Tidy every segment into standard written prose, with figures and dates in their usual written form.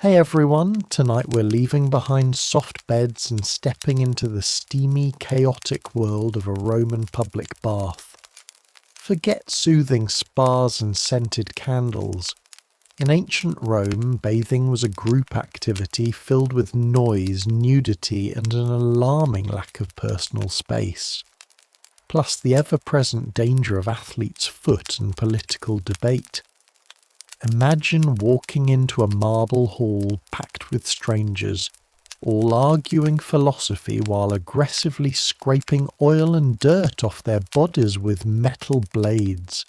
Hey everyone, tonight we're leaving behind soft beds and stepping into the steamy, chaotic world of a Roman public bath. Forget soothing spas and scented candles. In ancient Rome, bathing was a group activity filled with noise, nudity, and an alarming lack of personal space. Plus the ever-present danger of athlete's foot and political debate. Imagine walking into a marble hall packed with strangers, all arguing philosophy while aggressively scraping oil and dirt off their bodies with metal blades.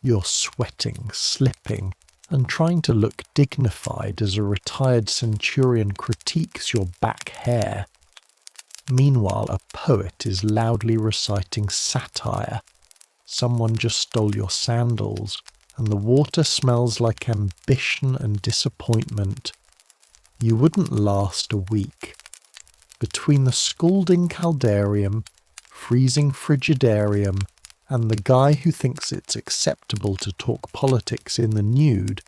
You're sweating, slipping, and trying to look dignified as a retired centurion critiques your back hair. Meanwhile, a poet is loudly reciting satire. Someone just stole your sandals, and the water smells like ambition and disappointment. You wouldn't last a week. Between the scalding caldarium, freezing frigidarium, and the guy who thinks it's acceptable to talk politics in the nude,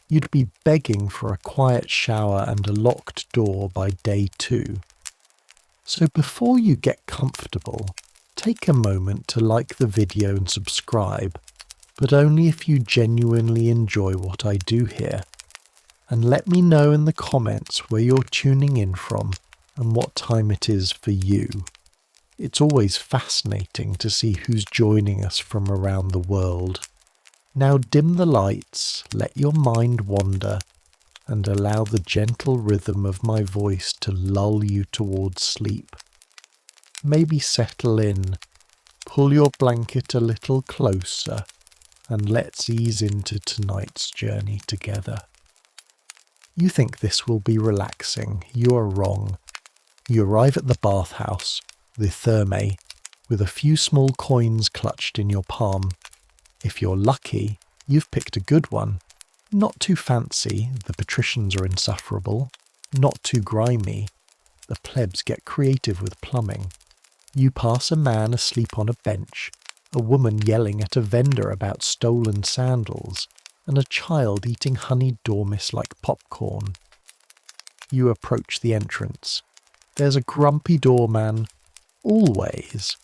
you'd be begging for a quiet shower and a locked door by day 2. So before you get comfortable, take a moment to like the video and subscribe, but only if you genuinely enjoy what I do here. And let me know in the comments where you're tuning in from and what time it is for you. It's always fascinating to see who's joining us from around the world. Now dim the lights, let your mind wander, and allow the gentle rhythm of my voice to lull you towards sleep. Maybe settle in, pull your blanket a little closer, and let's ease into tonight's journey together. You think this will be relaxing, you are wrong. You arrive at the bathhouse, the thermae, with a few small coins clutched in your palm. If you're lucky, you've picked a good one. Not too fancy, the patricians are insufferable. Not too grimy, the plebs get creative with plumbing. You pass a man asleep on a bench, a woman yelling at a vendor about stolen sandals, and a child eating honeyed dormice like popcorn. You approach the entrance. There's a grumpy doorman, always,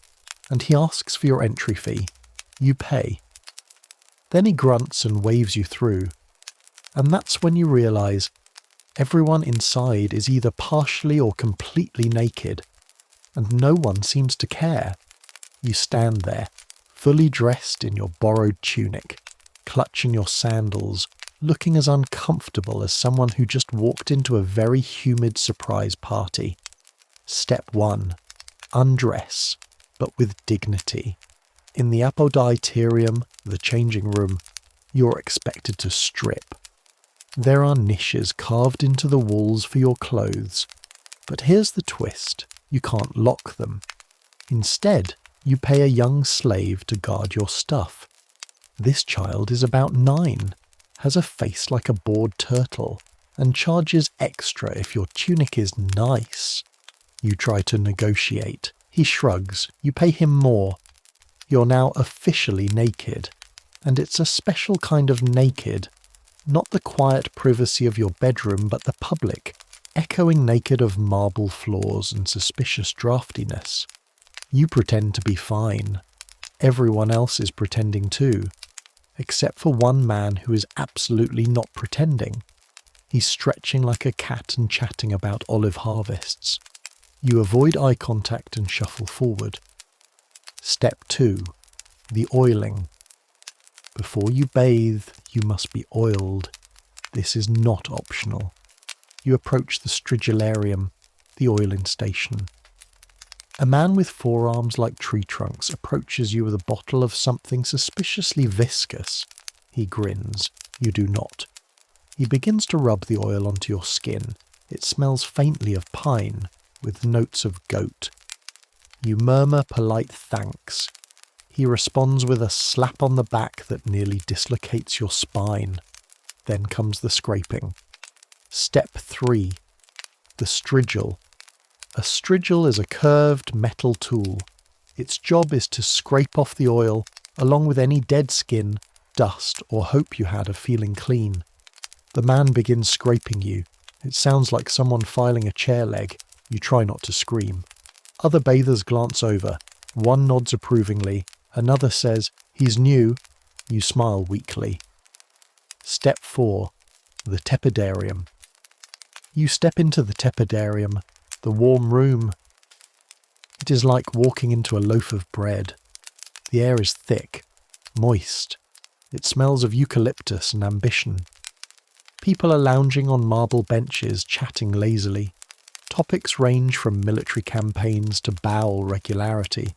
and he asks for your entry fee. You pay. Then he grunts and waves you through, and that's when you realise everyone inside is either partially or completely naked, and no one seems to care. You stand there, fully dressed in your borrowed tunic, clutching your sandals, looking as uncomfortable as someone who just walked into a very humid surprise party. Step 1. Undress, but with dignity. In the apoditerium, the changing room, you're expected to strip. There are niches carved into the walls for your clothes, but here's the twist, you can't lock them. Instead, you pay a young slave to guard your stuff. This child is about 9, has a face like a bored turtle, and charges extra if your tunic is nice. You try to negotiate. He shrugs. You pay him more. You're now officially naked, and it's a special kind of naked, not the quiet privacy of your bedroom, but the public, echoing naked of marble floors and suspicious draftiness. You pretend to be fine. Everyone else is pretending too, except for one man who is absolutely not pretending. He's stretching like a cat and chatting about olive harvests. You avoid eye contact and shuffle forward. Step 2. The oiling. Before you bathe, you must be oiled. This is not optional. You approach the strigillarium, the oiling station. A man with forearms like tree trunks approaches you with a bottle of something suspiciously viscous. He grins. You do not. He begins to rub the oil onto your skin. It smells faintly of pine, with notes of goat. You murmur polite thanks. He responds with a slap on the back that nearly dislocates your spine. Then comes the scraping. Step 3. The strigil. A strigil is a curved metal tool. Its job is to scrape off the oil, along with any dead skin, dust, or hope you had of feeling clean. The man begins scraping you. It sounds like someone filing a chair leg. You try not to scream. Other bathers glance over. One nods approvingly. Another says, "He's new." You smile weakly. Step 4. The tepidarium. You step into the tepidarium, the warm room. It is like walking into a loaf of bread. The air is thick, moist. It smells of eucalyptus and ambition. People are lounging on marble benches, chatting lazily. Topics range from military campaigns to bowel regularity.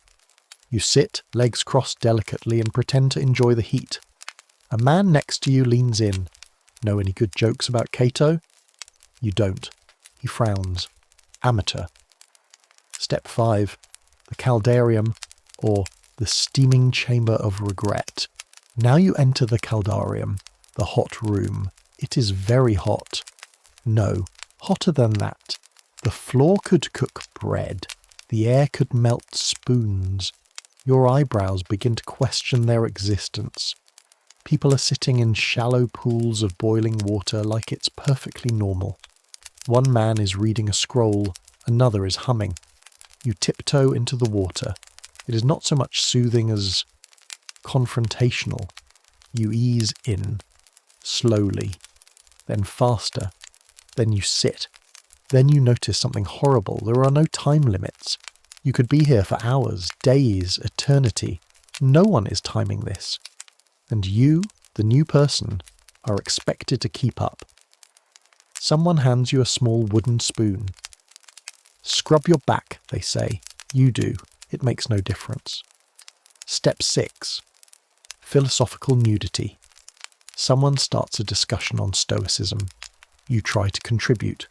You sit, legs crossed delicately, and pretend to enjoy the heat. A man next to you leans in. Know any good jokes about Cato? You don't. He frowns. Amateur. Step 5. The caldarium, or the steaming chamber of regret. Now you enter the caldarium, the hot room. It is very hot. No, hotter than that. The floor could cook bread. The air could melt spoons. Your eyebrows begin to question their existence. People are sitting in shallow pools of boiling water like it's perfectly normal. One man is reading a scroll, another is humming. You tiptoe into the water. It is not so much soothing as confrontational. You ease in, slowly, then faster. Then you sit. Then you notice something horrible. There are no time limits. You could be here for hours, days, eternity. No one is timing this. And you, the new person, are expected to keep up. Someone hands you a small wooden spoon. Scrub your back, they say. You do. It makes no difference. Step 6. Philosophical nudity. Someone starts a discussion on Stoicism. You try to contribute.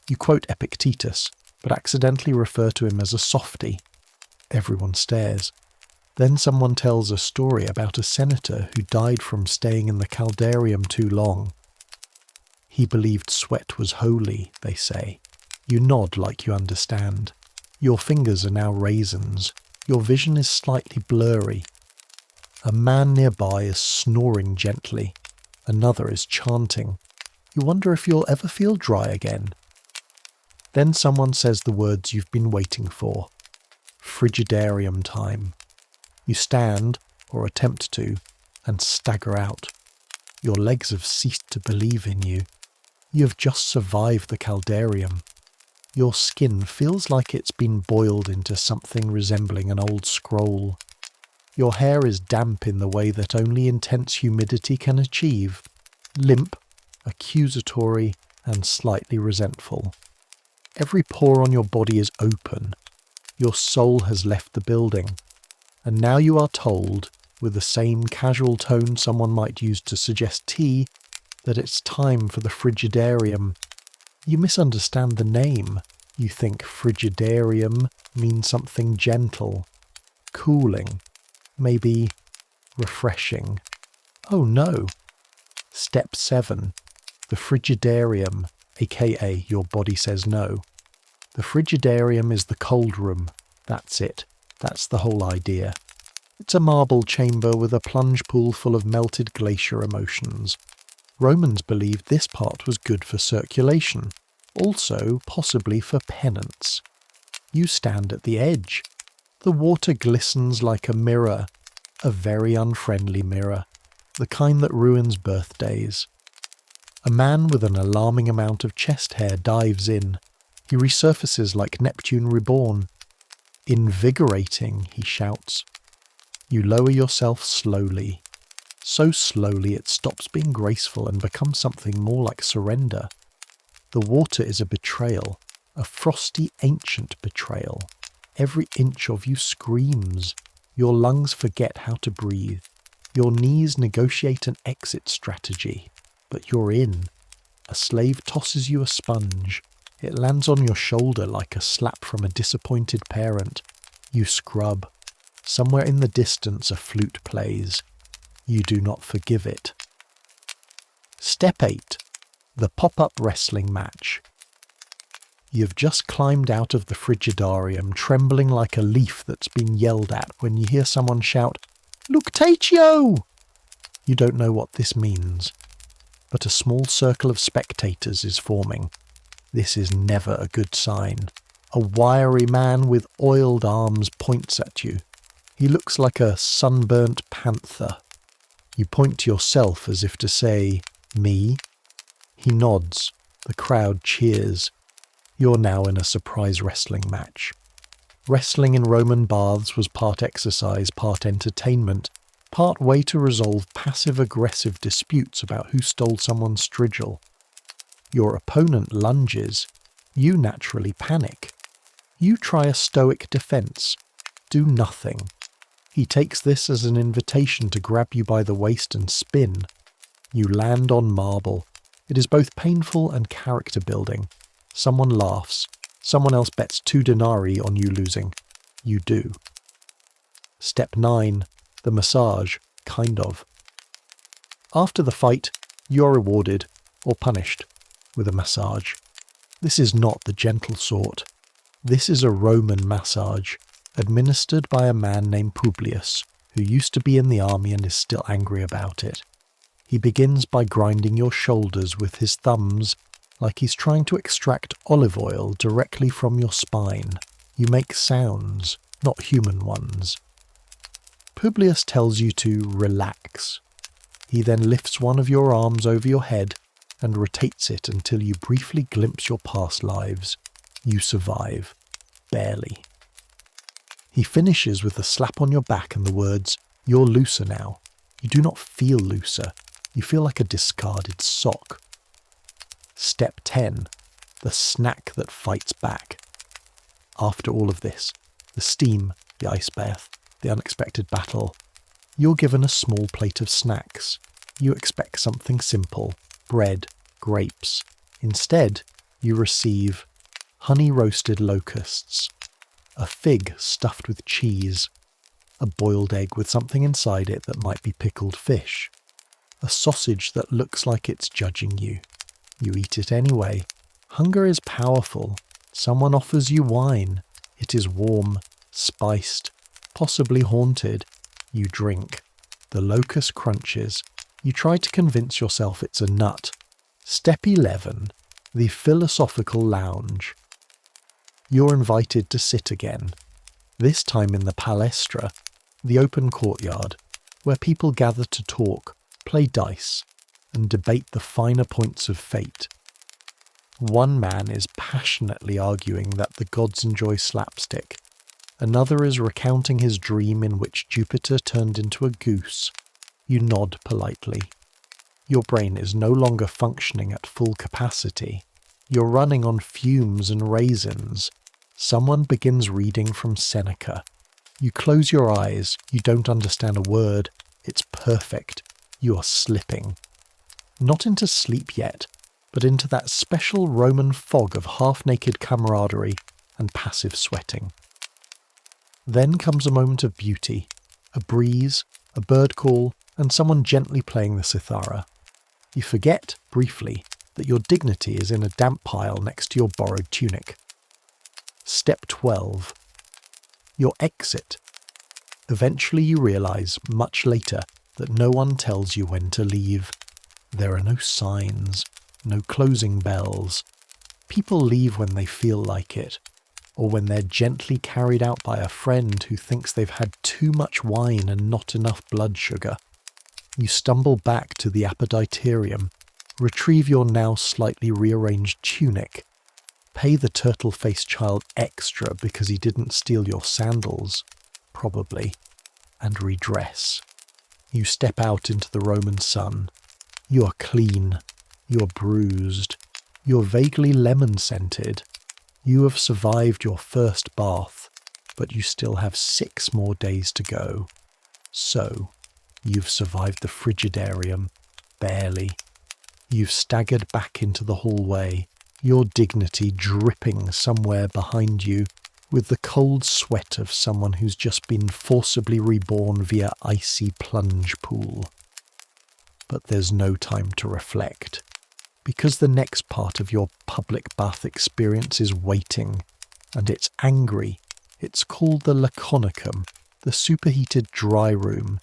You quote Epictetus, but accidentally refer to him as a softy. Everyone stares. Then someone tells a story about a senator who died from staying in the caldarium too long. He believed sweat was holy, they say. You nod like you understand. Your fingers are now raisins. Your vision is slightly blurry. A man nearby is snoring gently. Another is chanting. You wonder if you'll ever feel dry again. Then someone says the words you've been waiting for. Frigidarium time. You stand, or attempt to, and stagger out. Your legs have ceased to believe in you. You have just survived the caldarium. Your skin feels like it's been boiled into something resembling an old scroll. Your hair is damp in the way that only intense humidity can achieve. Limp, accusatory, and slightly resentful. Every pore on your body is open. Your soul has left the building. And now you are told, with the same casual tone someone might use to suggest tea, that it's time for the frigidarium. You misunderstand the name. You think frigidarium means something gentle, cooling, maybe refreshing. Oh no. Step 7. The frigidarium, aka your body says no. The frigidarium is the cold room. That's it. That's the whole idea. It's a marble chamber with a plunge pool full of melted glacier emotions. Romans believed this part was good for circulation, also possibly for penance. You stand at the edge. The water glistens like a mirror, a very unfriendly mirror, the kind that ruins birthdays. A man with an alarming amount of chest hair dives in. He resurfaces like Neptune reborn. Invigorating, he shouts. You lower yourself slowly. So slowly it stops being graceful and becomes something more like surrender. The water is a betrayal, a frosty ancient betrayal. Every inch of you screams. Your lungs forget how to breathe. Your knees negotiate an exit strategy. But you're in. A slave tosses you a sponge. It lands on your shoulder like a slap from a disappointed parent. You scrub. Somewhere in the distance a flute plays. You do not forgive it. Step 8. The pop-up wrestling match. You've just climbed out of the frigidarium, trembling like a leaf that's been yelled at when you hear someone shout, "Luctatio!" You don't know what this means, but a small circle of spectators is forming. This is never a good sign. A wiry man with oiled arms points at you. He looks like a sunburnt panther. You point to yourself as if to say, "Me?" He nods. The crowd cheers. You're now in a surprise wrestling match. Wrestling in Roman baths was part exercise, part entertainment, part way to resolve passive-aggressive disputes about who stole someone's strigil. Your opponent lunges. You naturally panic. You try a stoic defense. Do nothing. He takes this as an invitation to grab you by the waist and spin. You land on marble. It is both painful and character building. Someone laughs. Someone else bets 2 denarii on you losing. You do. Step 9. The massage. Kind of. After the fight, you are rewarded, or punished, with a massage. This is not the gentle sort. This is a Roman massage, administered by a man named Publius, who used to be in the army and is still angry about it. He begins by grinding your shoulders with his thumbs, like he's trying to extract olive oil directly from your spine. You make sounds, not human ones. Publius tells you to relax. He then lifts one of your arms over your head and rotates it until you briefly glimpse your past lives. You survive. Barely. He finishes with a slap on your back and the words, "You're looser now." You do not feel looser. You feel like a discarded sock. Step 10. The snack that fights back. After all of this, the steam, the ice bath, the unexpected battle, you're given a small plate of snacks. You expect something simple, bread, grapes. Instead, you receive honey-roasted locusts, a fig stuffed with cheese, a boiled egg with something inside it that might be pickled fish, a sausage that looks like it's judging you. You eat it anyway. Hunger is powerful. Someone offers you wine. It is warm, spiced, possibly haunted. You drink. The locust crunches. You try to convince yourself it's a nut. Step 11. The philosophical lounge. You're invited to sit again. This time in the palestra, the open courtyard, where people gather to talk, play dice, and debate the finer points of fate. One man is passionately arguing that the gods enjoy slapstick. Another is recounting his dream in which Jupiter turned into a goose. You nod politely. Your brain is no longer functioning at full capacity. You're running on fumes and raisins. Someone begins reading from Seneca. You close your eyes. You don't understand a word. It's perfect. You are slipping. Not into sleep yet, but into that special Roman fog of half-naked camaraderie and passive sweating. Then comes a moment of beauty, a breeze, a bird call, and someone gently playing the cithara. You forget, briefly, that your dignity is in a damp pile next to your borrowed tunic. Step 12. Your exit. Eventually you realize, much later, that no one tells you when to leave. There are no signs, no closing bells. People leave when they feel like it, or when they're gently carried out by a friend who thinks they've had too much wine and not enough blood sugar. You stumble back to the appetitorium, retrieve your now slightly rearranged tunic, pay the turtle-faced child extra because he didn't steal your sandals, probably, and redress. You step out into the Roman sun. You are clean. You're bruised. You're vaguely lemon-scented. You have survived your first bath, but you still have 6 more days to go. So, you've survived the frigidarium, barely. You've staggered back into the hallway, your dignity dripping somewhere behind you with the cold sweat of someone who's just been forcibly reborn via icy plunge pool. But there's no time to reflect, because the next part of your public bath experience is waiting, and it's angry. It's called the Laconicum, the superheated dry room,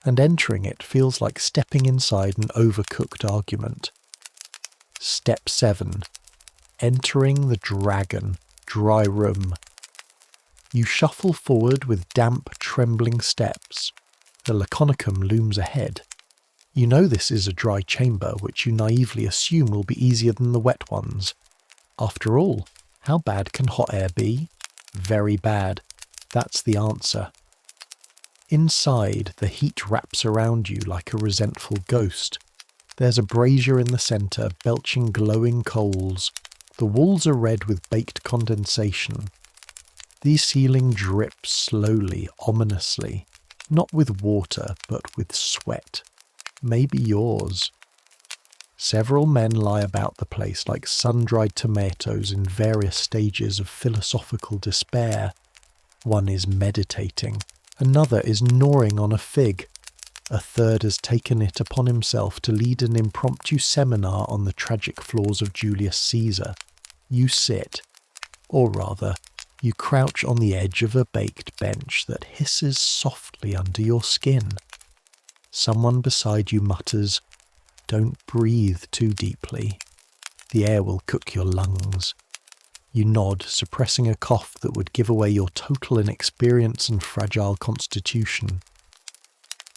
and entering it feels like stepping inside an overcooked argument. Step 7. entering the dragon, dry room. You shuffle forward with damp, trembling steps. The Laconicum looms ahead. You know this is a dry chamber, which you naively assume will be easier than the wet ones. After all, how bad can hot air be? Very bad. That's the answer. Inside, the heat wraps around you like a resentful ghost. There's a brazier in the centre, belching glowing coals. The walls are red with baked condensation. The ceiling drips slowly, ominously, not with water, but with sweat. Maybe yours. Several men lie about the place like sun-dried tomatoes in various stages of philosophical despair. One is meditating. Another is gnawing on a fig. A third has taken it upon himself to lead an impromptu seminar on the tragic flaws of Julius Caesar. You sit, or rather, you crouch on the edge of a baked bench that hisses softly under your skin. Someone beside you mutters, "Don't breathe too deeply. The air will cook your lungs." You nod, suppressing a cough that would give away your total inexperience and fragile constitution.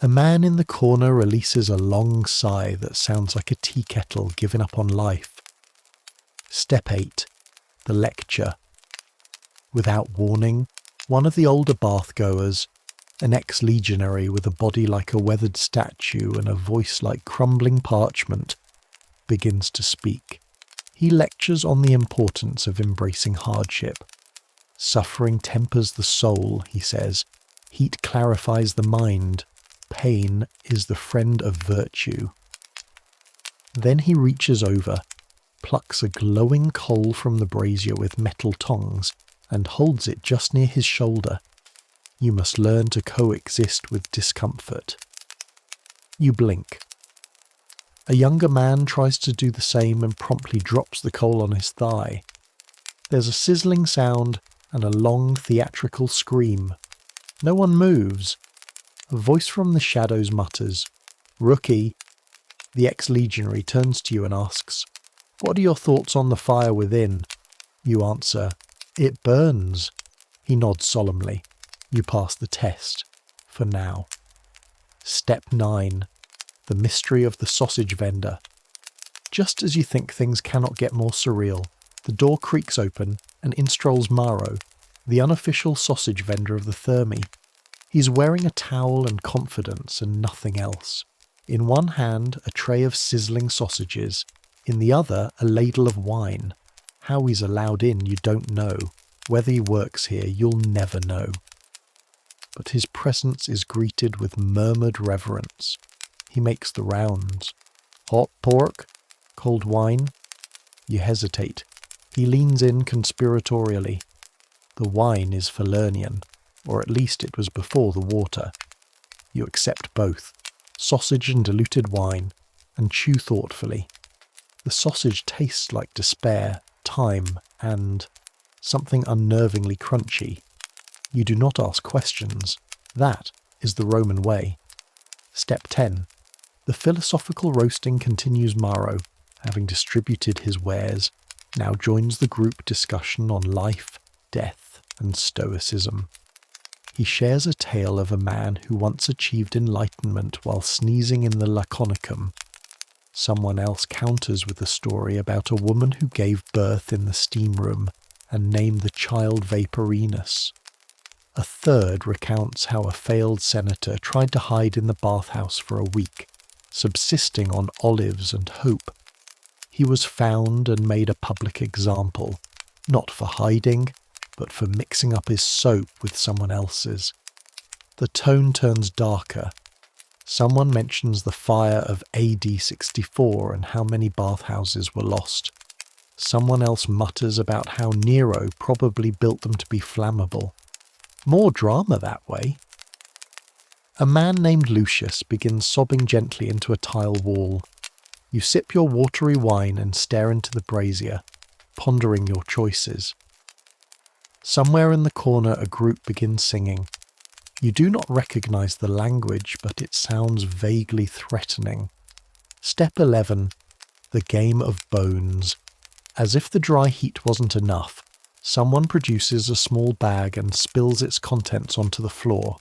A man in the corner releases a long sigh that sounds like a tea kettle giving up on life. Step 8. The lecture. Without warning, one of the older bath-goers, an ex-legionary with a body like a weathered statue and a voice like crumbling parchment, begins to speak. He lectures on the importance of embracing hardship. Suffering tempers the soul, he says. Heat clarifies the mind. Pain is the friend of virtue. Then he reaches over, plucks a glowing coal from the brazier with metal tongs, and holds it just near his shoulder. You must learn to coexist with discomfort. You blink. A younger man tries to do the same and promptly drops the coal on his thigh. There's a sizzling sound and a long theatrical scream. No one moves. A voice from the shadows mutters, "Rookie." The ex-legionary turns to you and asks, "What are your thoughts on the fire within?" You answer, "It burns." He nods solemnly. You pass the test. For now. Step 9. The mystery of the sausage vendor. Just as you think things cannot get more surreal, the door creaks open and in strolls Maro, the unofficial sausage vendor of the Thermi. He's wearing a towel and confidence and nothing else. In one hand, a tray of sizzling sausages. In the other, a ladle of wine. How he's allowed in, you don't know. Whether he works here, you'll never know. But his presence is greeted with murmured reverence. He makes the rounds. Hot pork? Cold wine? You hesitate. He leans in conspiratorially. The wine is Falernian, or at least it was before the water. You accept both, sausage and diluted wine, and chew thoughtfully. The sausage tastes like despair, time, and something unnervingly crunchy. You do not ask questions. That is the Roman way. Step 10. The philosophical roasting continues. Maro, having distributed his wares, now joins the group discussion on life, death, and stoicism. He shares a tale of a man who once achieved enlightenment while sneezing in the Laconicum. Someone else counters with a story about a woman who gave birth in the steam room and named the child Vaporinus. A third recounts how a failed senator tried to hide in the bathhouse for a week, subsisting on olives and hope. He was found and made a public example, not for hiding, but for mixing up his soap with someone else's. The tone turns darker. Someone mentions the fire of AD 64 and how many bathhouses were lost. Someone else mutters about how Nero probably built them to be flammable. More drama that way. A man named Lucius begins sobbing gently into a tile wall. You sip your watery wine and stare into the brazier, pondering your choices. Somewhere in the corner a group begins singing. You do not recognize the language, but it sounds vaguely threatening. Step 11. The Game of Bones. As if the dry heat wasn't enough, someone produces a small bag and spills its contents onto the floor.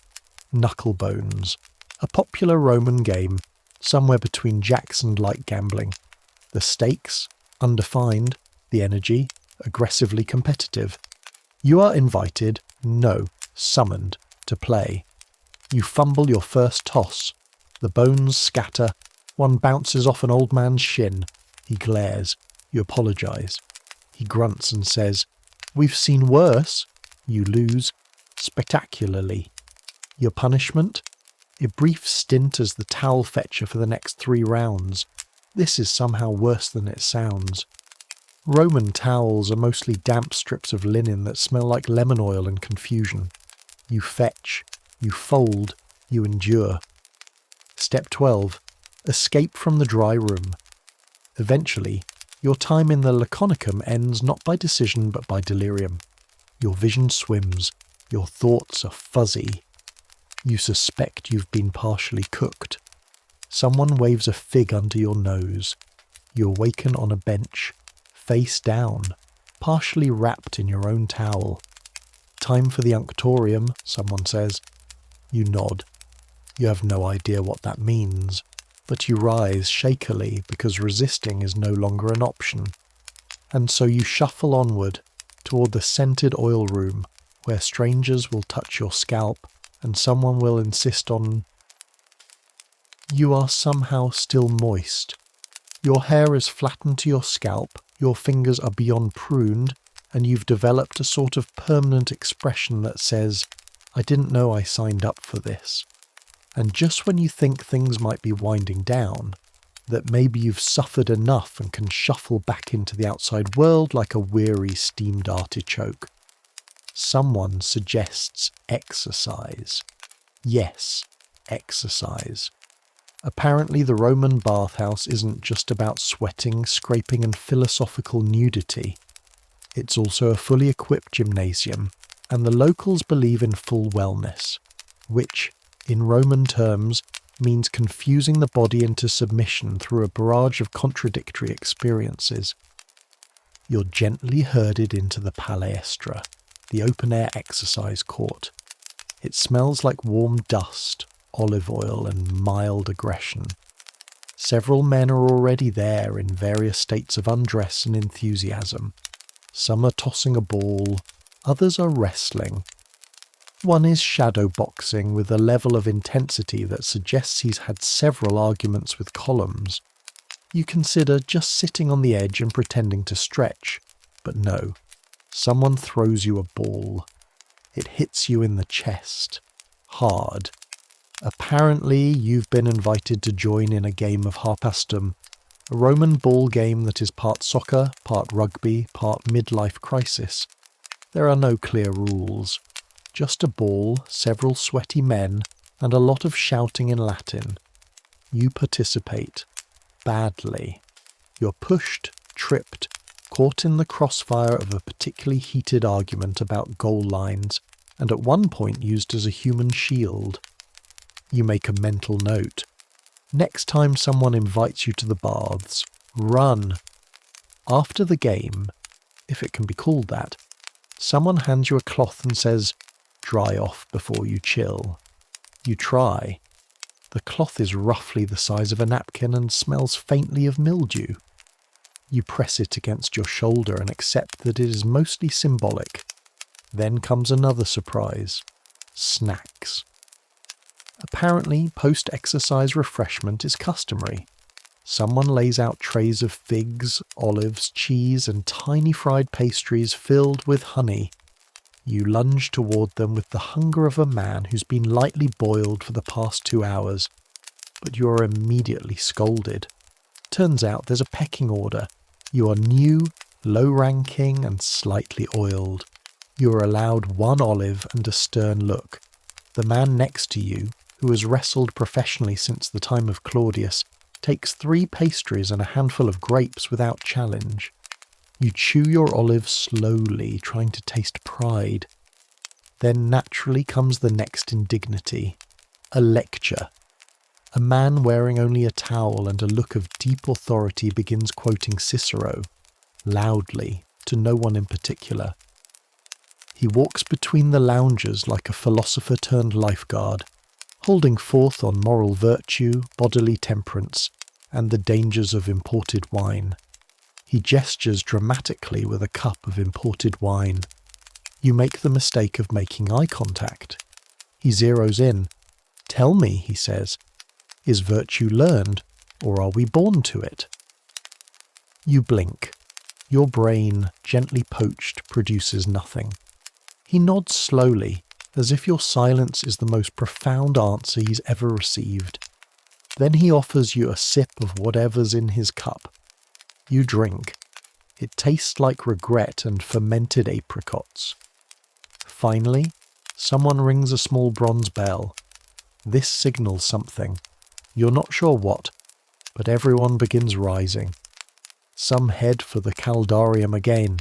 Knucklebones, a popular Roman game, somewhere between jacks and light gambling. The stakes, undefined, the energy, aggressively competitive. You are invited, no, summoned, to play. You fumble your first toss. The bones scatter. One bounces off an old man's shin. He glares. You apologise. He grunts and says, "We've seen worse." You lose. Spectacularly. Your punishment? A brief stint as the towel fetcher for the next 3 rounds. This is somehow worse than it sounds. Roman towels are mostly damp strips of linen that smell like lemon oil and confusion. You fetch. You fold. You endure. Step 12. Escape from the dry room. Eventually, your time in the Laconicum ends not by decision but by delirium. Your vision swims. Your thoughts are fuzzy. You suspect you've been partially cooked. Someone waves a fig under your nose. You awaken on a bench, face down, partially wrapped in your own towel. Time for the unctorium, someone says. You nod. You have no idea what that means, but you rise shakily because resisting is no longer an option. And so you shuffle onward toward the scented oil room where strangers will touch your scalp and someone will insist on... You are somehow still moist. Your hair is flattened to your scalp, your fingers are beyond pruned, and you've developed a sort of permanent expression that says, "I didn't know I signed up for this." And just when you think things might be winding down, that maybe you've suffered enough and can shuffle back into the outside world like a weary steamed artichoke, someone suggests exercise. Yes, exercise. Apparently the Roman bathhouse isn't just about sweating, scraping and philosophical nudity. It's also a fully equipped gymnasium, and the locals believe in full wellness, which, in Roman terms, means confusing the body into submission through a barrage of contradictory experiences. You're gently herded into the palestra, the open-air exercise court. It smells like warm dust, olive oil and mild aggression. Several men are already there in various states of undress and enthusiasm. Some are tossing a ball, others are wrestling. One is shadow boxing with a level of intensity that suggests he's had several arguments with columns. You consider just sitting on the edge and pretending to stretch, but no. Someone throws you a ball. It hits you in the chest. Hard. Apparently, you've been invited to join in a game of harpastum, a Roman ball game that is part soccer, part rugby, part midlife crisis. There are no clear rules. Just a ball, several sweaty men, and a lot of shouting in Latin. You participate. Badly. You're pushed, tripped, caught in the crossfire of a particularly heated argument about goal lines, and at one point used as a human shield. You make a mental note. Next time someone invites you to the baths, run. After the game, if it can be called that, someone hands you a cloth and says, "Dry off before you chill." You try. The cloth is roughly the size of a napkin and smells faintly of mildew. You press it against your shoulder and accept that it is mostly symbolic. Then comes another surprise. Snacks. Apparently, post-exercise refreshment is customary. Someone lays out trays of figs, olives, cheese, and tiny fried pastries filled with honey. You lunge toward them with the hunger of a man who's been lightly boiled for the past 2 hours, but you are immediately scolded. Turns out there's a pecking order. You are new, low-ranking, and slightly oiled. You are allowed 1 olive and a stern look. The man next to you, who has wrestled professionally since the time of Claudius, takes 3 pastries and a handful of grapes without challenge. You chew your olive slowly, trying to taste pride. Then naturally comes the next indignity. A lecture. A man wearing only a towel and a look of deep authority begins quoting Cicero. loudly, to no one in particular. He walks between the loungers like a philosopher-turned-lifeguard, holding forth on moral virtue, bodily temperance, and the dangers of imported wine. He gestures dramatically with a cup of imported wine. You make the mistake of making eye contact. He zeroes in. "Tell me," he says, "is virtue learned, or are we born to it?" You blink. Your brain, gently poached, produces nothing. He nods slowly, as if your silence is the most profound answer he's ever received. Then he offers you a sip of whatever's in his cup. You drink. It tastes like regret and fermented apricots. Finally, someone rings a small bronze bell. This signals something. You're not sure what, but everyone begins rising. Some head for the Caldarium again.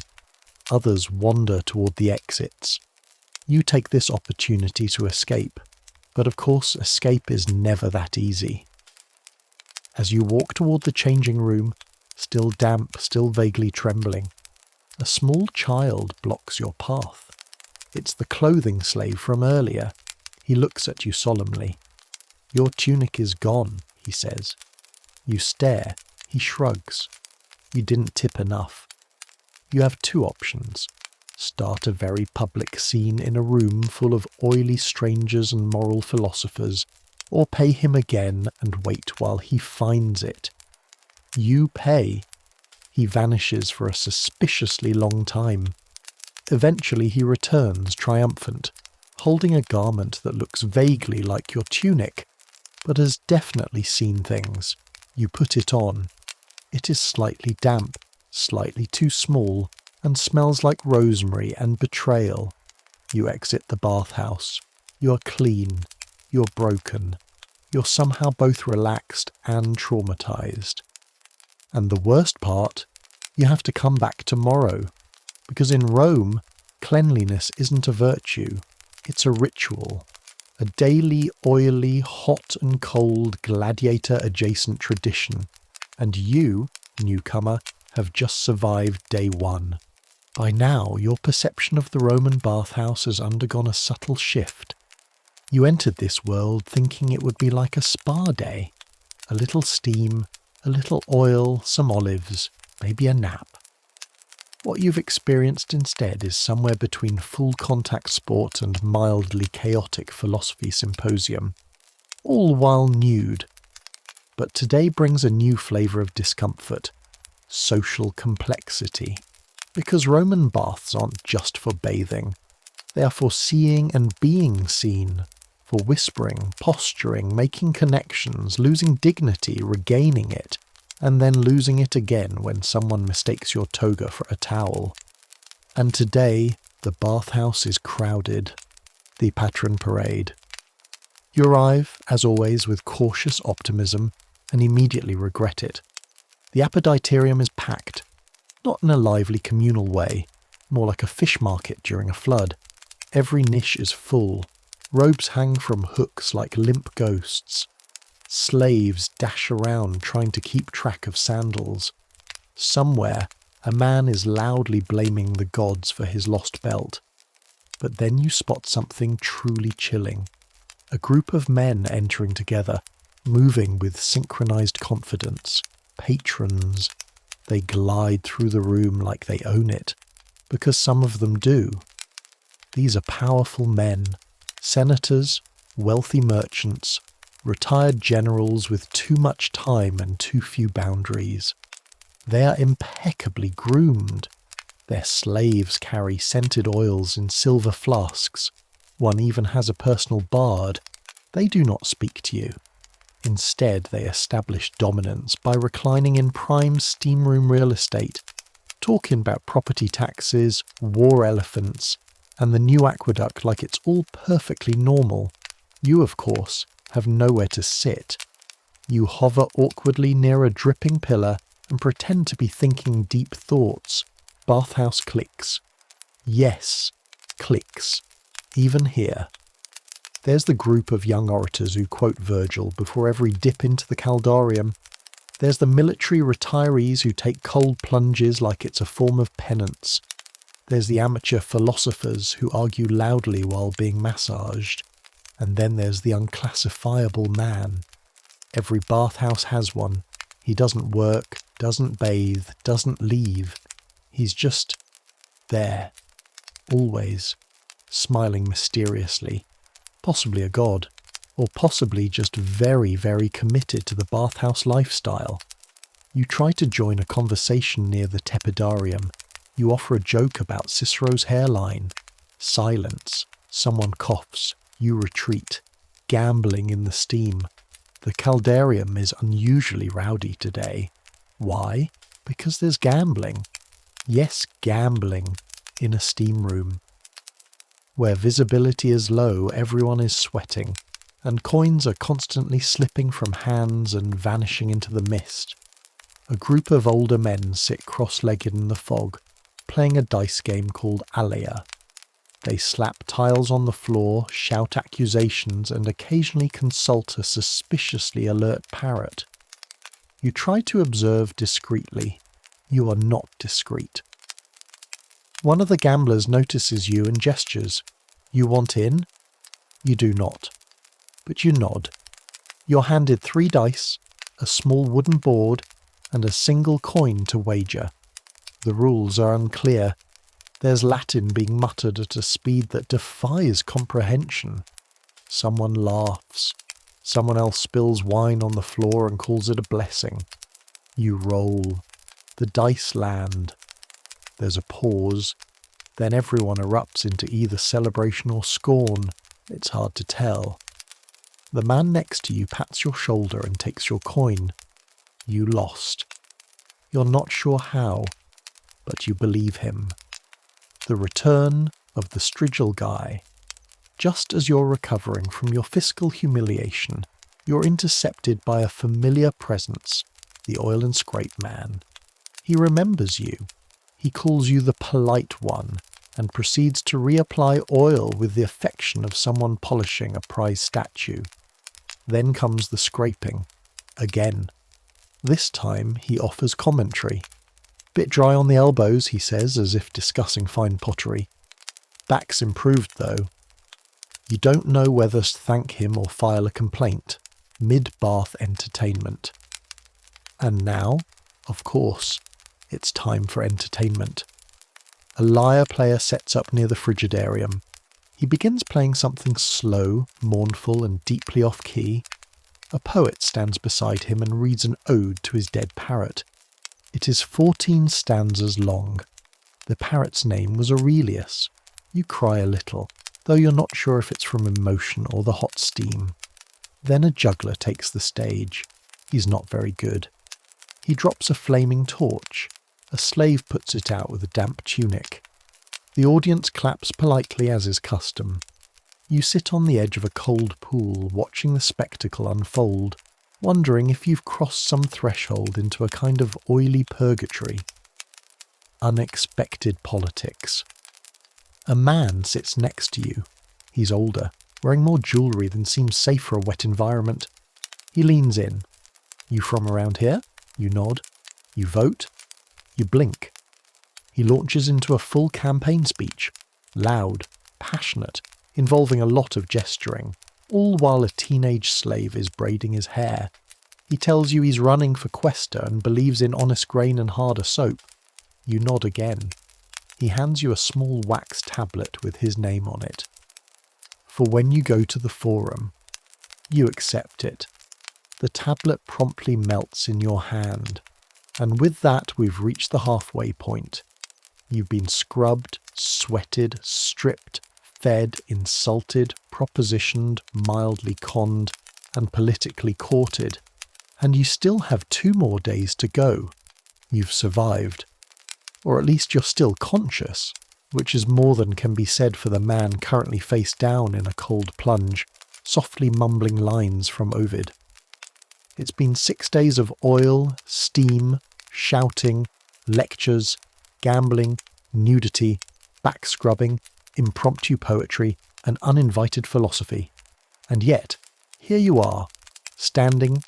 Others wander toward the exits. You take this opportunity to escape, but of course escape is never that easy. As you walk toward the changing room, still damp, still vaguely trembling, a small child blocks your path. It's the clothing slave from earlier. He looks at you solemnly. "Your tunic is gone," he says. You stare. He shrugs. You didn't tip enough. You have two options. Start a very public scene in a room full of oily strangers and moral philosophers, or pay him again and wait while he finds it. You pay. He vanishes for a suspiciously long time. Eventually he returns triumphant, holding a garment that looks vaguely like your tunic, but has definitely seen things. You put it on. It is slightly damp, slightly too small, and smells like rosemary and betrayal. You exit the bathhouse. You're clean. You're broken. You're somehow both relaxed and traumatized. And the worst part, you have to come back tomorrow, because in Rome, cleanliness isn't a virtue, it's a ritual. A daily, oily, hot and cold, gladiator-adjacent tradition. And you, newcomer, have just survived day one. By now, your perception of the Roman bathhouse has undergone a subtle shift. You entered this world thinking it would be like a spa day. A little steam, a little oil, some olives, maybe a nap. What you've experienced instead is somewhere between full-contact sport and mildly chaotic philosophy symposium, all while nude. But today brings a new flavour of discomfort, social complexity. Because Roman baths aren't just for bathing. They are for seeing and being seen, for whispering, posturing, making connections, losing dignity, regaining it, and then losing it again when someone mistakes your toga for a towel. And today, the bathhouse is crowded. The patron parade. You arrive, as always, with cautious optimism, and immediately regret it. The apoditerium is packed. Not in a lively communal way, more like a fish market during a flood. Every niche is full. Robes hang from hooks like limp ghosts. Slaves dash around trying to keep track of sandals. Somewhere, a man is loudly blaming the gods for his lost belt. But then you spot something truly chilling. A group of men entering together, moving with synchronized confidence. Patrons. They glide through the room like they own it, because some of them do. These are powerful men, senators, wealthy merchants, retired generals with too much time and too few boundaries. They are impeccably groomed. Their slaves carry scented oils in silver flasks. One even has a personal bard. They do not speak to you. Instead, they establish dominance by reclining in prime steam room real estate, talking about property taxes, war elephants, and the new aqueduct like it's all perfectly normal. You, of course, have nowhere to sit. You hover awkwardly near a dripping pillar and pretend to be thinking deep thoughts. Bathhouse clicks. Yes, clicks. Even here. There's the group of young orators who quote Virgil before every dip into the Caldarium. There's the military retirees who take cold plunges like it's a form of penance. There's the amateur philosophers who argue loudly while being massaged. And then there's the unclassifiable man. Every bathhouse has one. He doesn't work, doesn't bathe, doesn't leave. He's just there, always, smiling mysteriously. Possibly a god, or possibly just very, very committed to the bathhouse lifestyle. You try to join a conversation near the tepidarium. You offer a joke about Cicero's hairline. Silence. Someone coughs. You retreat. Gambling in the steam. The caldarium is unusually rowdy today. Why? Because there's gambling. Yes, gambling in a steam room. Where visibility is low, everyone is sweating, and coins are constantly slipping from hands and vanishing into the mist. A group of older men sit cross-legged in the fog, playing a dice game called Alea. They slap tiles on the floor, shout accusations, and occasionally consult a suspiciously alert parrot. You try to observe discreetly. You are not discreet. One of the gamblers notices you and gestures. You want in? You do not. But you nod. You're handed 3 dice, a small wooden board, and a single coin to wager. The rules are unclear. There's Latin being muttered at a speed that defies comprehension. Someone laughs. Someone else spills wine on the floor and calls it a blessing. You roll. The dice land. There's a pause. Then everyone erupts into either celebration or scorn. It's hard to tell. The man next to you pats your shoulder and takes your coin. You lost. You're not sure how, but you believe him. The return of the Strigil guy. Just as you're recovering from your fiscal humiliation, you're intercepted by a familiar presence, the oil and scrape man. He remembers you. He calls you the polite one and proceeds to reapply oil with the affection of someone polishing a prize statue. Then comes the scraping. Again. This time he offers commentary. Bit dry on the elbows, he says, as if discussing fine pottery. Back's improved, though. You don't know whether to thank him or file a complaint. Mid-bath entertainment. And now, of course, it's time for entertainment. A lyre player sets up near the frigidarium. He begins playing something slow, mournful, and deeply off-key. A poet stands beside him and reads an ode to his dead parrot. It is 14 stanzas long. The parrot's name was Aurelius. You cry a little, though you're not sure if it's from emotion or the hot steam. Then a juggler takes the stage. He's not very good. He drops a flaming torch. A slave puts it out with a damp tunic. The audience claps politely as is custom. You sit on the edge of a cold pool, watching the spectacle unfold, wondering if you've crossed some threshold into a kind of oily purgatory. Unexpected politics. A man sits next to you. He's older, wearing more jewellery than seems safe for a wet environment. He leans in. You from around here? You nod. You vote? You blink. He launches into a full campaign speech. Loud, passionate, involving a lot of gesturing, all while a teenage slave is braiding his hair. He tells you he's running for quaestor and believes in honest grain and harder soap. You nod again. He hands you a small wax tablet with his name on it. For when you go to the forum, you accept it. The tablet promptly melts in your hand, and with that we've reached the halfway point. You've been scrubbed, sweated, stripped, fed, insulted, propositioned, mildly conned, and politically courted. And you still have 2 more days to go. You've survived. Or at least you're still conscious, which is more than can be said for the man currently face down in a cold plunge, softly mumbling lines from Ovid. It's been 6 days of oil, steam, shouting, lectures, gambling, nudity, back scrubbing, impromptu poetry, and uninvited philosophy. And yet, here you are, standing,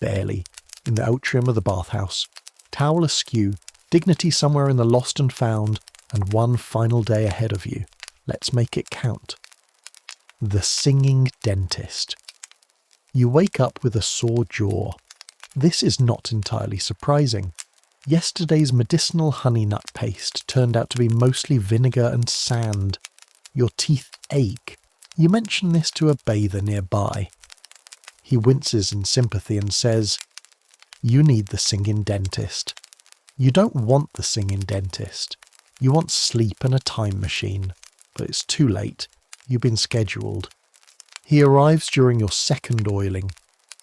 barely, in the atrium of the bathhouse, towel askew, dignity somewhere in the lost and found, and one final day ahead of you. Let's make it count. The singing dentist. You wake up with a sore jaw. This is not entirely surprising. Yesterday's medicinal honey nut paste turned out to be mostly vinegar and sand. Your teeth ache. You mention this to a bather nearby. He winces in sympathy and says, "You need the singing dentist." You don't want the singing dentist. You want sleep and a time machine. But it's too late. You've been scheduled. He arrives during your second oiling.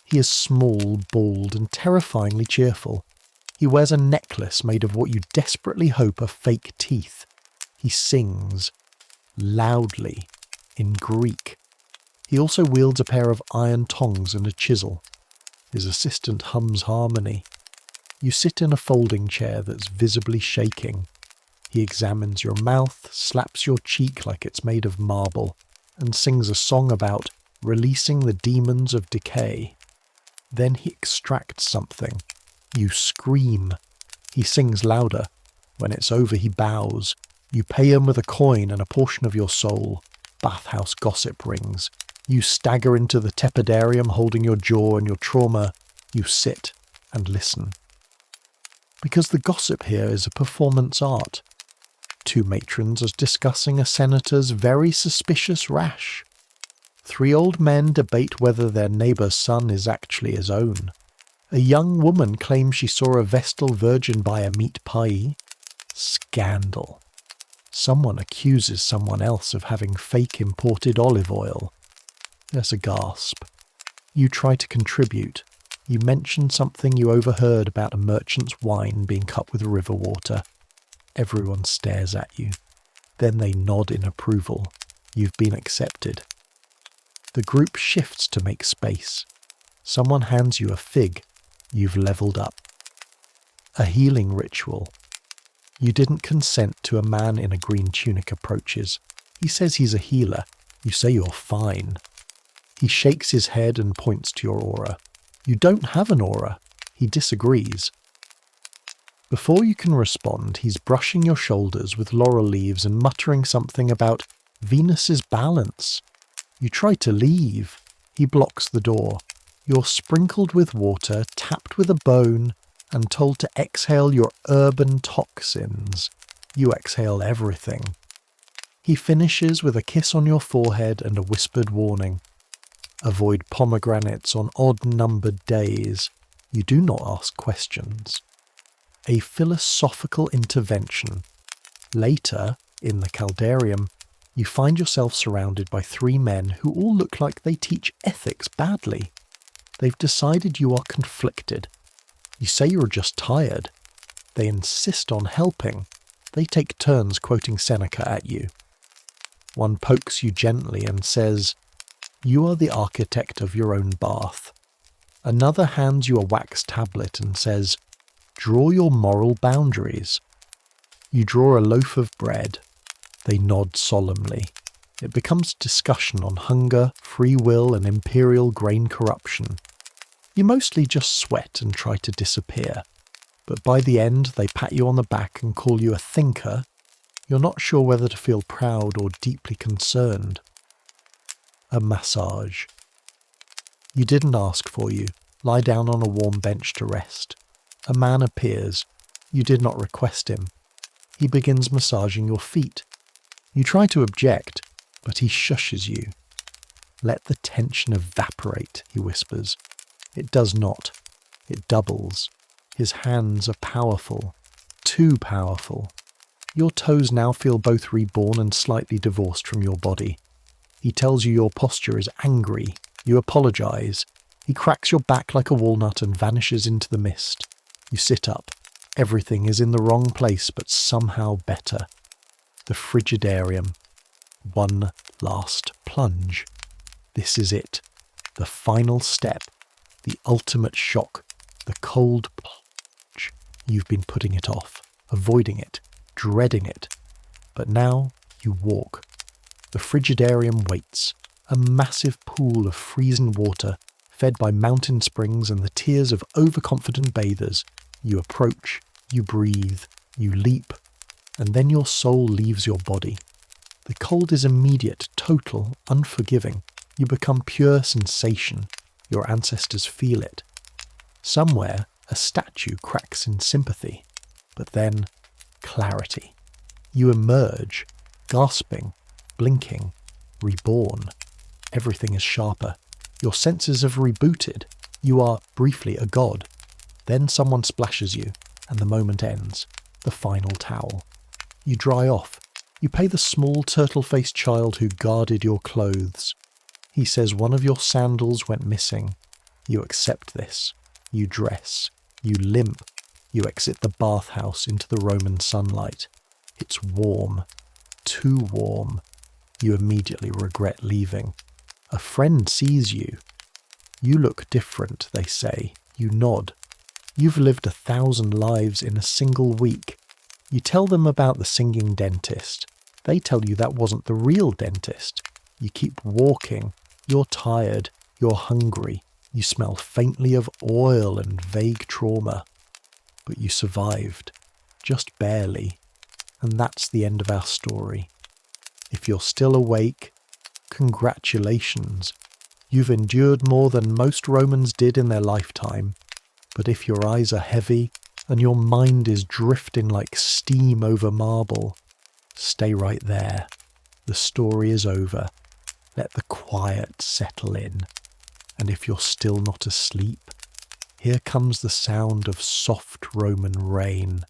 He is small, bald, and terrifyingly cheerful. He wears a necklace made of what you desperately hope are fake teeth. He sings. Loudly. In Greek. He also wields a pair of iron tongs and a chisel. His assistant hums harmony. You sit in a folding chair that's visibly shaking. He examines your mouth, slaps your cheek like it's made of marble, and sings a song about releasing the demons of decay. Then he extracts something. You scream. He sings louder. When it's over, he bows. You pay him with a coin and a portion of your soul. Bathhouse gossip rings. You stagger into the tepidarium holding your jaw and your trauma. You sit and listen. Because the gossip here is a performance art. Two matrons are discussing a senator's very suspicious rash. Three old men debate whether their neighbour's son is actually his own. A young woman claims she saw a Vestal Virgin buy a meat pie. Scandal. Someone accuses someone else of having fake imported olive oil. There's a gasp. You try to contribute. You mention something you overheard about a merchant's wine being cut with river water. Everyone stares at you. Then they nod in approval. You've been accepted. The group shifts to make space. Someone hands you a fig. You've levelled up. A healing ritual. You didn't consent to a man in a green tunic approaches. He says he's a healer. You say you're fine. He shakes his head and points to your aura. You don't have an aura. He disagrees. Before you can respond, he's brushing your shoulders with laurel leaves and muttering something about Venus's balance. You try to leave. He blocks the door. You're sprinkled with water, tapped with a bone, and told to exhale your urban toxins. You exhale everything. He finishes with a kiss on your forehead and a whispered warning. Avoid pomegranates on odd-numbered days. You do not ask questions. A philosophical intervention. Later, in the Caldarium, you find yourself surrounded by three men who all look like they teach ethics badly. They've decided you are conflicted. You say you're just tired. They insist on helping. They take turns quoting Seneca at you. One pokes you gently and says, "You are the architect of your own bath." Another hands you a wax tablet and says, "Draw your moral boundaries." You draw a loaf of bread. They nod solemnly. It becomes discussion on hunger, free will, and imperial grain corruption. You mostly just sweat and try to disappear. But by the end, they pat you on the back and call you a thinker. You're not sure whether to feel proud or deeply concerned. A massage. You didn't ask for you. Lie down on a warm bench to rest. A man appears. You did not request him. He begins massaging your feet. You try to object, but he shushes you. "Let the tension evaporate," he whispers. It does not. It doubles. His hands are powerful. Too powerful. Your toes now feel both reborn and slightly divorced from your body. He tells you your posture is angry. You apologize. He cracks your back like a walnut and vanishes into the mist. You sit up. Everything is in the wrong place, but somehow better. The frigidarium. One last plunge. This is it. The final step. The ultimate shock. The cold plunge. You've been putting it off, avoiding it, dreading it. But now you walk. The frigidarium waits. A massive pool of freezing water Fed by mountain springs and the tears of overconfident bathers, you approach, you breathe, you leap, and then your soul leaves your body. The cold is immediate, total, unforgiving. You become pure sensation. Your ancestors feel it. Somewhere, a statue cracks in sympathy, but then clarity. You emerge, gasping, blinking, reborn. Everything is sharper. Your senses have rebooted. You are, briefly, a god. Then someone splashes you, and the moment ends. The final towel. You dry off. You pay the small turtle-faced child who guarded your clothes. He says one of your sandals went missing. You accept this. You dress. You limp. You exit the bathhouse into the Roman sunlight. It's warm. Too warm. You immediately regret leaving. A friend sees you. You look different, they say. You nod. You've lived 1,000 lives in a single week. You tell them about the singing dentist. They tell you that wasn't the real dentist. You keep walking. You're tired. You're hungry. You smell faintly of oil and vague trauma. But you survived. Just barely. And that's the end of our story. If you're still awake, congratulations. You've endured more than most Romans did in their lifetime. But if your eyes are heavy and your mind is drifting like steam over marble, stay right there. The story is over. Let the quiet settle in. And if you're still not asleep, here comes the sound of soft Roman rain.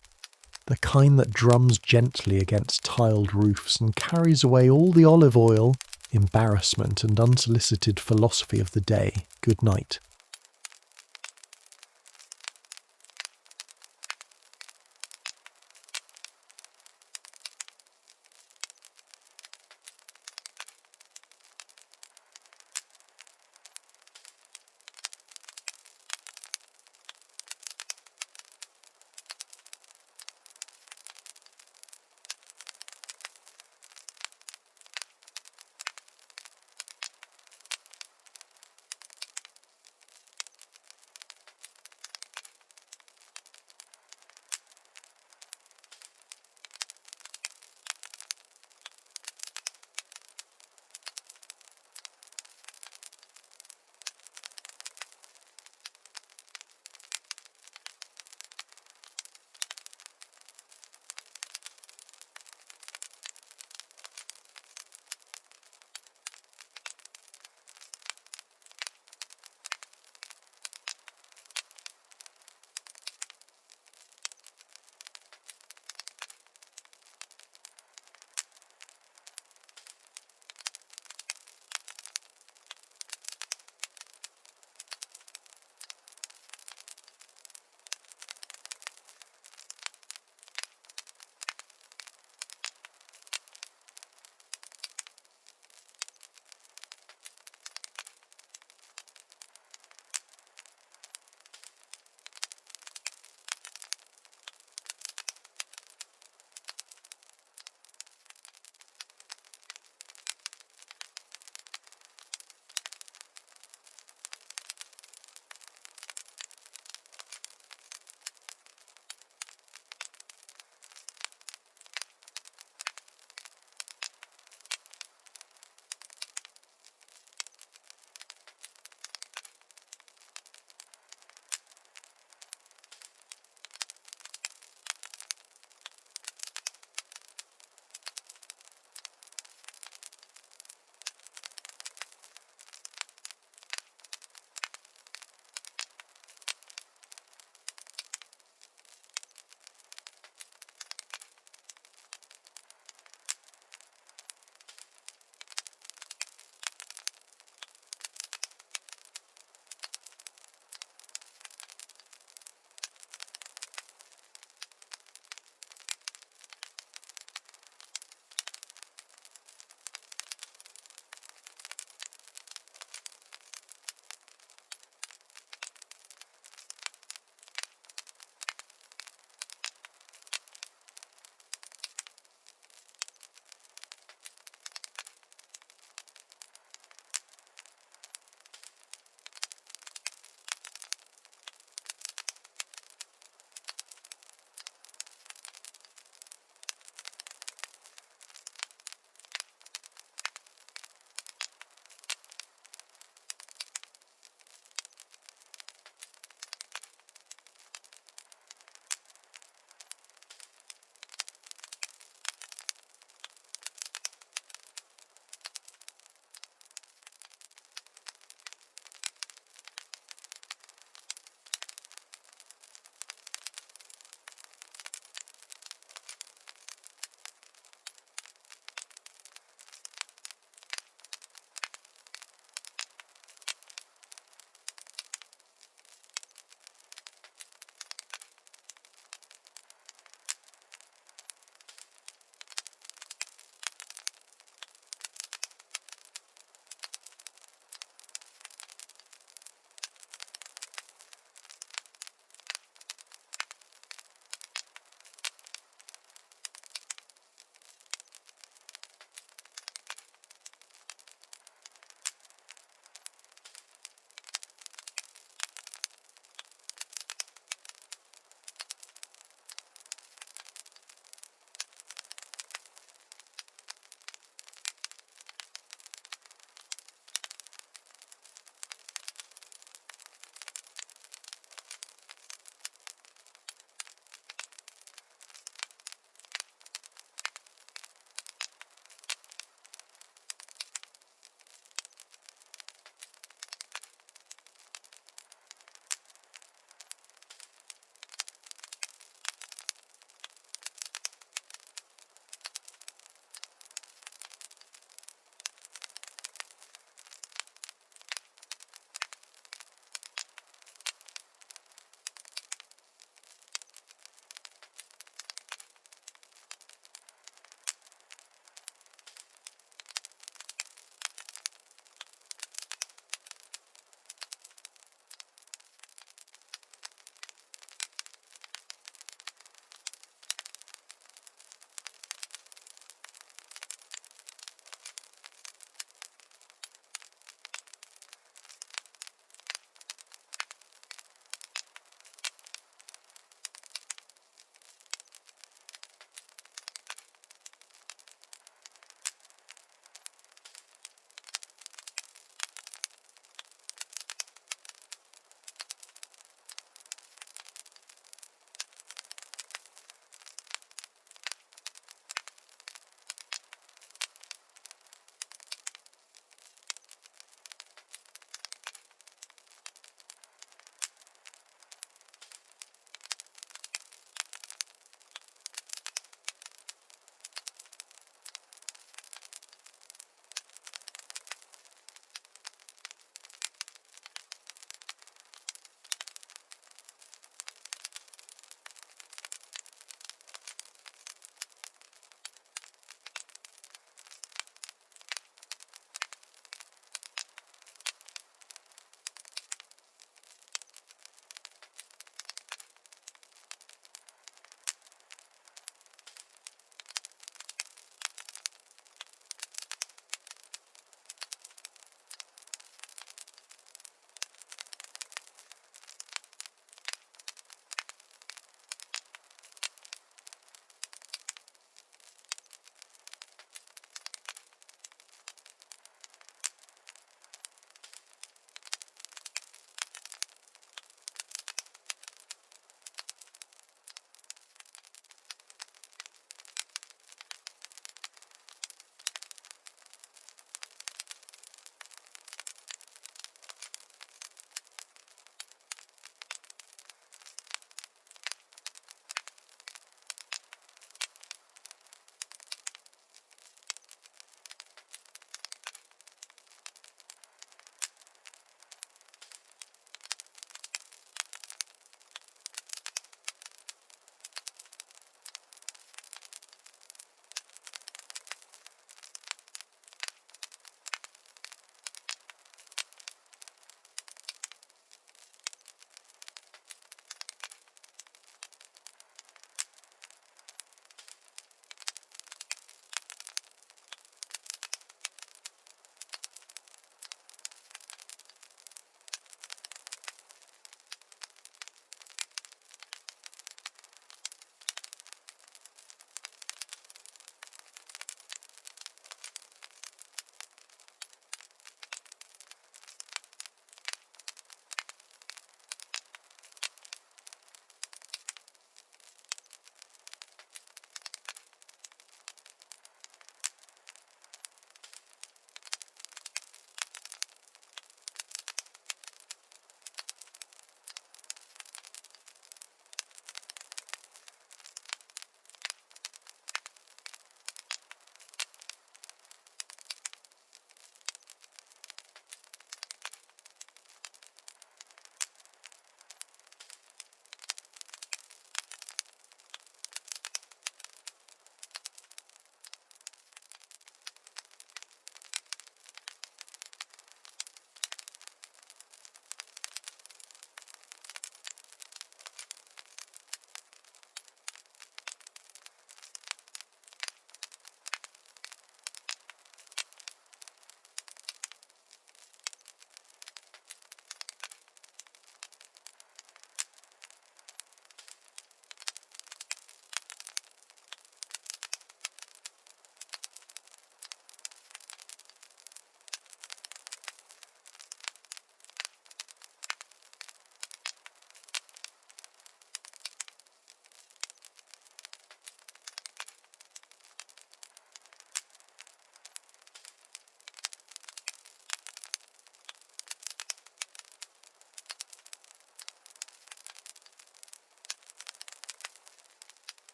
The kind that drums gently against tiled roofs and carries away all the olive oil, embarrassment and unsolicited philosophy of the day. Good night.